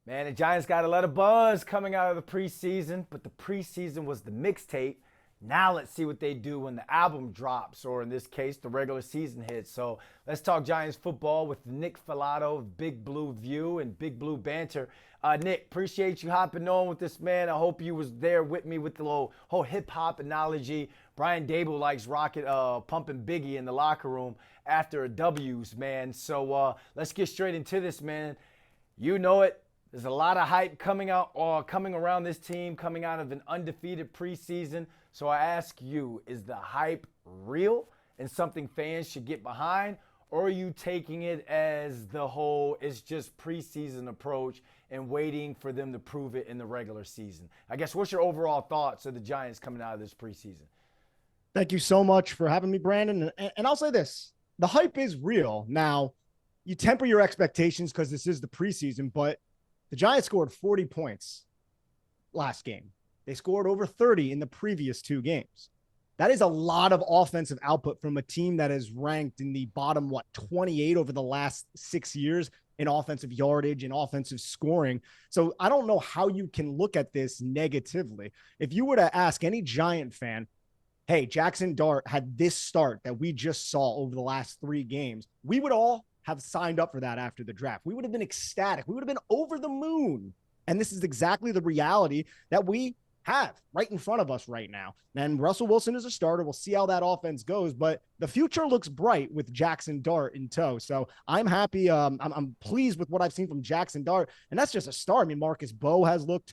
Man, the Giants got a lot of buzz coming out of the preseason, but the preseason was the mixtape. Now let's see what they do when the album drops, or in this case, the regular season hits. So let's talk Giants football with Nick Falato of Big Blue View and Big Blue Banter. Nick, appreciate you hopping on with this, man. I hope you was there with me with the whole hip-hop analogy. Brian Dable likes pumping Biggie in the locker room after a W's, man. So let's get straight into this, man. You know it. There's a lot of hype coming around this team, coming out of an undefeated preseason. So I ask you, is the hype real and something fans should get behind? Or are you taking it as it's just preseason approach and waiting for them to prove it in the regular season? I guess, what's your overall thoughts of the Giants coming out of this preseason? Thank you so much for having me, Brandon. And I'll say this, the hype is real. Now, you temper your expectations because this is the preseason, but the Giants scored 40 points last game. They scored over 30 in the previous two games. That is a lot of offensive output from a team that is ranked in the bottom, 28 over the last 6 years in offensive yardage and offensive scoring. So I don't know how you can look at this negatively. If you were to ask any Giant fan, hey, Jaxson Dart had this start that we just saw over the last 3 games, we would all have signed up for that after the draft. We would have been ecstatic. We would have been over the moon. And this is exactly the reality that we have right in front of us right now. And Russell Wilson is a starter. We'll see how that offense goes, but the future looks bright with Jaxson Dart in tow. So I'm happy. I'm pleased with what I've seen from Jaxson Dart. And that's just a start. I mean, Marcus Bowe has looked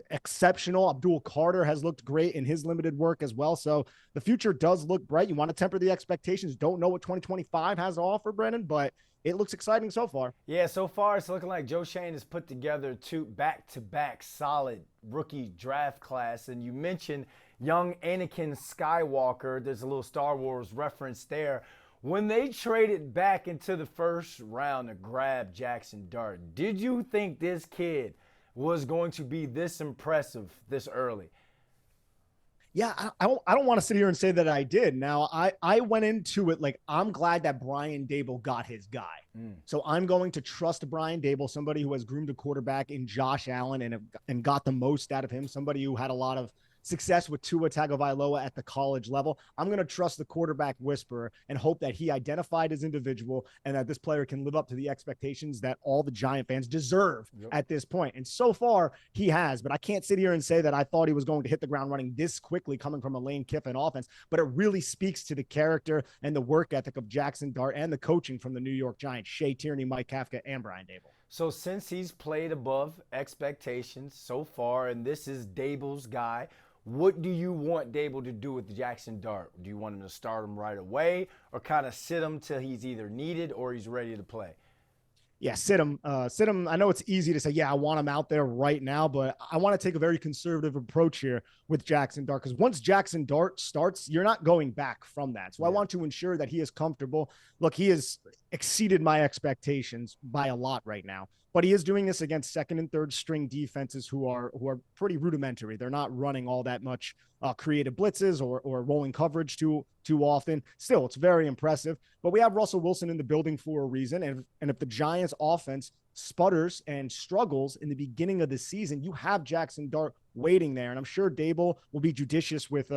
exceptional. Abdul Carter has looked great in his limited work as well. So the future does look bright. You want to temper the expectations. Don't know what 2025 has to offer, Brennan, but it looks exciting so far. Yeah, so far it's looking like Joe Shane has put together 2 back-to-back solid rookie draft class. And you mentioned young Anakin Skywalker. There's a little Star Wars reference there. When they traded back into the first round to grab Jaxson Dart, did you think this kid was going to be this impressive this early? Yeah, I don't want to sit here and say that I did. Now, I went into it like, I'm glad that Brian Dable got his guy. So I'm going to trust Brian Dable, somebody who has groomed a quarterback in Josh Allen and got the most out of him, somebody who had a lot of success with Tua Tagovailoa at the college level. I'm going to trust the quarterback whisperer and hope that he identified his individual and that this player can live up to the expectations that all the Giant fans deserve at this point. And so far he has, but I can't sit here and say that I thought he was going to hit the ground running this quickly coming from a Lane Kiffin offense, but it really speaks to the character and the work ethic of Jaxson Dart and the coaching from the New York Giants, Shea Tierney, Mike Kafka, and Brian Dable. So since he's played above expectations so far, and this is Dable's guy, what do you want Dable to do with Jaxson Dart? Do you want him to start him right away or kind of sit him till he's either needed or he's ready to play? Yeah, sit him. I know it's easy to say, yeah, I want him out there right now, but I want to take a very conservative approach here with Jaxson Dart, because once Jaxson Dart starts, you're not going back from that. So I want to ensure that he is comfortable. Look, he has exceeded my expectations by a lot right now, but he is doing this against second and third string defenses who are pretty rudimentary. They're not running all that much creative blitzes or rolling coverage too often. Still, it's very impressive. But we have Russell Wilson in the building for a reason. And if the Giants offense sputters and struggles in the beginning of the season, you have Jaxson Dart waiting there. And I'm sure Dable will be judicious with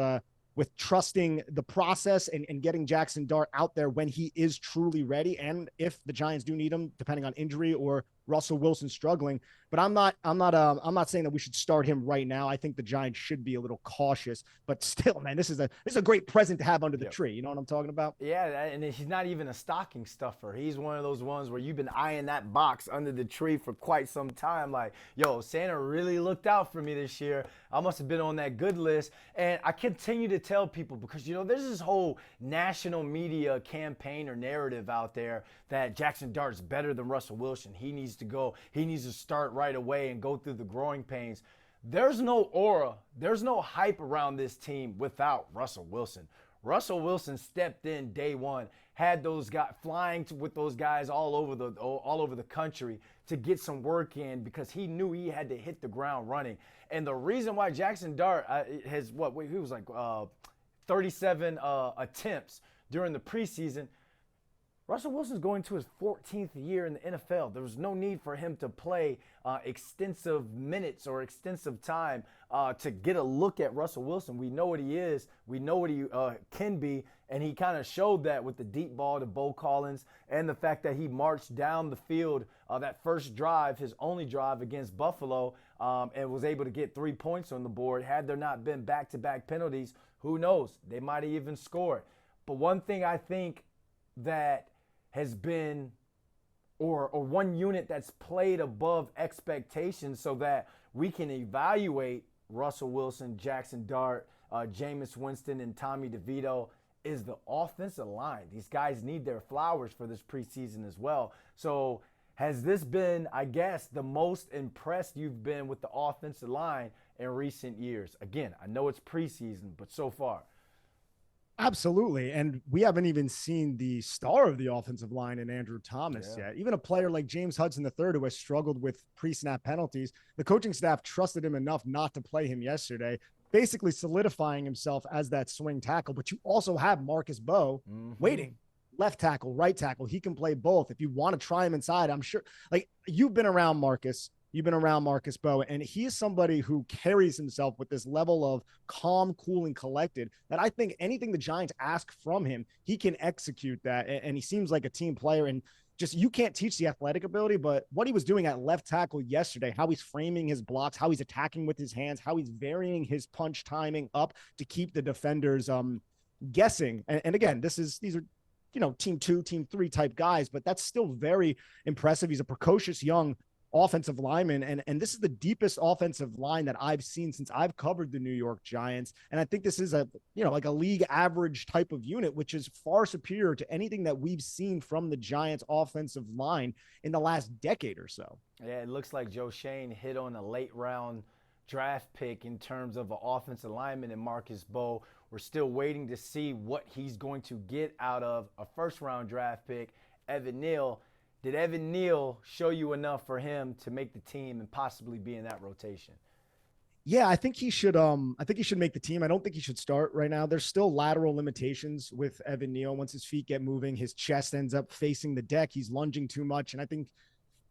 trusting the process and getting Jaxson Dart out there when he is truly ready. And if the Giants do need him, depending on injury or Russell Wilson struggling. But I'm not saying that we should start him right now. I think the Giants should be a little cautious, but still, man, this is a great present to have under the tree. You know what I'm talking about? Yeah, and he's not even a stocking stuffer. He's one of those ones where you've been eyeing that box under the tree for quite some time. Like, yo, Santa really looked out for me this year. I must have been on that good list. And I continue to tell people, because, you know, there's this whole national media campaign or narrative out there that Jaxson Dart's better than Russell Wilson. He needs to go. He needs to start right away and go through the growing pains. There's no aura. There's no hype around this team without Russell Wilson. Russell Wilson stepped in day one, had those guys flying with those guys all over the country to get some work in, because he knew he had to hit the ground running. And the reason why Jaxson Dart has he was like 37 attempts during the preseason. Russell Wilson's going to his 14th year in the NFL. There was no need for him to play extensive minutes or extensive time to get a look at Russell Wilson. We know what he is. We know what he can be. And he kind of showed that with the deep ball to Bo Collins and the fact that he marched down the field that first drive, his only drive against Buffalo, and was able to get 3 points on the board. Had there not been back-to-back penalties, who knows? They might have even scored. But one thing I think that has been, or one unit that's played above expectations so that we can evaluate Russell Wilson, Jaxson Dart, Jameis Winston, and Tommy DeVito is the offensive line. These guys need their flowers for this preseason as well. So has this been, I guess, the most impressed you've been with the offensive line in recent years? Again, I know it's preseason, but so far. Absolutely. And we haven't even seen the star of the offensive line in Andrew Thomas yet. Even a player like James Hudson III, who has struggled with pre-snap penalties, the coaching staff trusted him enough not to play him yesterday, basically solidifying himself as that swing tackle. But you also have Marcus Bowe waiting. Left tackle, right tackle. He can play both. If you want to try him inside, I'm sure. Like, you've been around Marcus. You've been around Marcus Bowe, and he is somebody who carries himself with this level of calm, cool, and collected that I think anything the Giants ask from him, he can execute that. And he seems like a team player. And just, you can't teach the athletic ability, but what he was doing at left tackle yesterday, how he's framing his blocks, how he's attacking with his hands, how he's varying his punch timing up to keep the defenders guessing. And again, these are, team 2, team 3 type guys, but that's still very impressive. He's a precocious young offensive lineman. And this is the deepest offensive line that I've seen since I've covered the New York Giants. And I think this is like a league average type of unit, which is far superior to anything that we've seen from the Giants offensive line in the last decade or so. Yeah, it looks like Joe Shane hit on a late round draft pick in terms of an offensive lineman in Marcus Bowe. We're still waiting to see what he's going to get out of a first round draft pick, Evan Neal. Did Evan Neal show you enough for him to make the team and possibly be in that rotation? Yeah, I think he should. I think he should make the team. I don't think he should start right now. There's still lateral limitations with Evan Neal. Once his feet get moving, his chest ends up facing the deck. He's lunging too much, and I think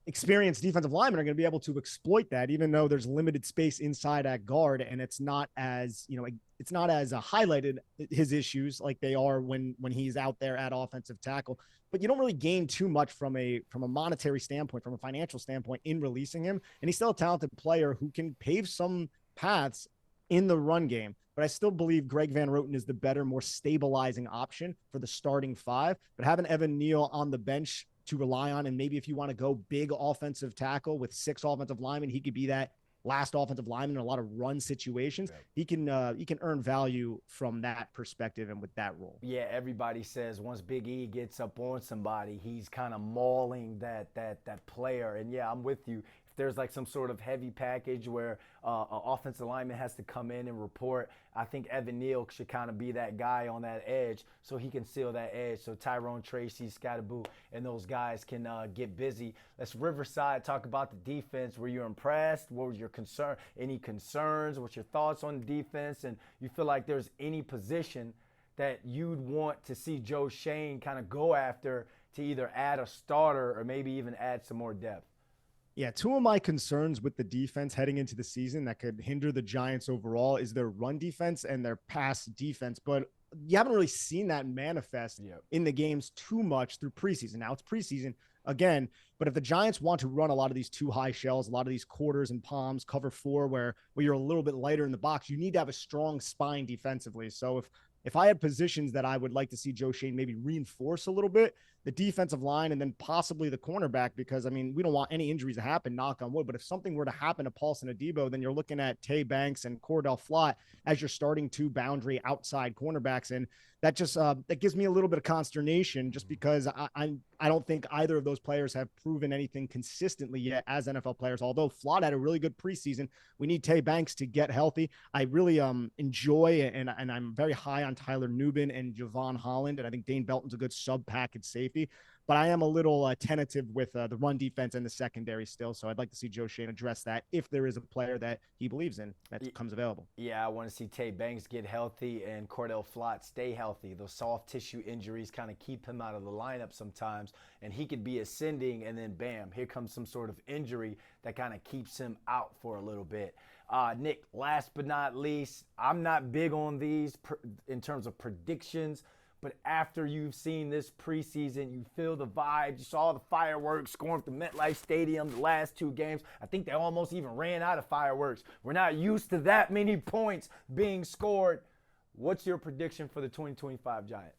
experienced defensive linemen are going to be able to exploit that, even though there's limited space inside at guard, and it's not as highlighted his issues like they are when he's out there at offensive tackle. But you don't really gain too much from a monetary standpoint, from a financial standpoint, in releasing him. And he's still a talented player who can pave some paths in the run game. But I still believe Greg Van Roten is the better, more stabilizing option for the starting 5. But having Evan Neal on the bench to rely on, and maybe if you want to go big offensive tackle with 6 offensive linemen, he could be that last offensive lineman in a lot of run situations. He can earn value from that perspective and with that role. Yeah, everybody says once Big E gets up on somebody, he's kind of mauling that player. And yeah, I'm with you. If there's like some sort of heavy package where an offensive lineman has to come in and report, I think Evan Neal should kind of be that guy on that edge so he can seal that edge so Tyrone Tracy, Scatterboo, and those guys can get busy. Let's Riverside talk about the defense. Were you impressed? What was your concern? Any concerns? What's your thoughts on the defense? And you feel like there's any position that you'd want to see Joe Shane kind of go after to either add a starter or maybe even add some more depth? Yeah, 2 of my concerns with the defense heading into the season that could hinder the Giants overall is their run defense and their pass defense. But you haven't really seen that manifest in the games too much through preseason. Now it's preseason again, but if the Giants want to run a lot of these 2 high shells, a lot of these quarters and palms, cover 4, where you're a little bit lighter in the box, you need to have a strong spine defensively. So if I had positions that I would like to see Joe Shane maybe reinforce a little bit, the defensive line and then possibly the cornerback, because, I mean, we don't want any injuries to happen, knock on wood, but if something were to happen to Paulson Adebo, then you're looking at Tay Banks and Cordell Flott as your starting 2 boundary outside cornerbacks. And that just that gives me a little bit of consternation just because I don't think either of those players have proven anything consistently yet as NFL players. Although Flott had a really good preseason, we need Tay Banks to get healthy. I really enjoy and I'm very high on Tyler Nubin and Javon Holland, and I think Dane Belton's a good sub-package safety. but I am a little tentative with the run defense and the secondary still. So I'd like to see Joe Schoen address that if there is a player that he believes in that comes available. Yeah, I want to see Tay Banks get healthy and Cordell Flott stay healthy. Those soft tissue injuries kind of keep him out of the lineup sometimes, and he could be ascending, and then bam, here comes some sort of injury that kind of keeps him out for a little bit. Nick, last but not least, I'm not big on these in terms of predictions, but after you've seen this preseason, you feel the vibes, you saw the fireworks going up the MetLife Stadium the last 2 games. I think they almost even ran out of fireworks. We're not used to that many points being scored. What's your prediction for the 2025 Giants?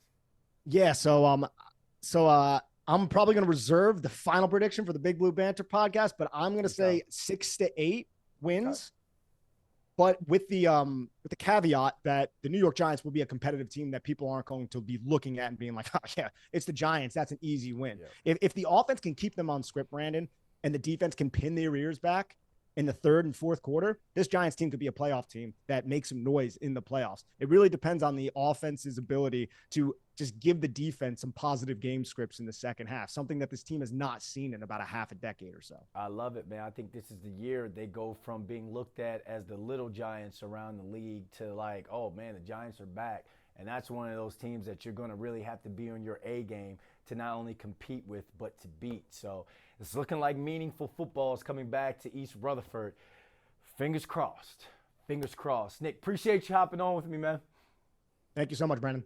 Yeah, so I'm probably going to reserve the final prediction for the Big Blue Banter podcast, but I'm going to say 6 to 8 wins. Okay. But with the caveat that the New York Giants will be a competitive team that people aren't going to be looking at and being like, oh, yeah, it's the Giants. That's an easy win. Yeah. If the offense can keep them on script, Brandon, and the defense can pin their ears back in the third and fourth quarter, this Giants team could be a playoff team that makes some noise in the playoffs. It really depends on the offense's ability to just give the defense some positive game scripts in the second half, something that this team has not seen in about a half a decade or so. I love it, man. I think this is the year they go from being looked at as the little Giants around the league to like, oh, man, the Giants are back. And that's one of those teams that you're going to really have to be on your A game to not only compete with, but to beat. So it's looking like meaningful football is coming back to East Rutherford. Fingers crossed. Fingers crossed. Nick, appreciate you hopping on with me, man. Thank you so much, Brandon.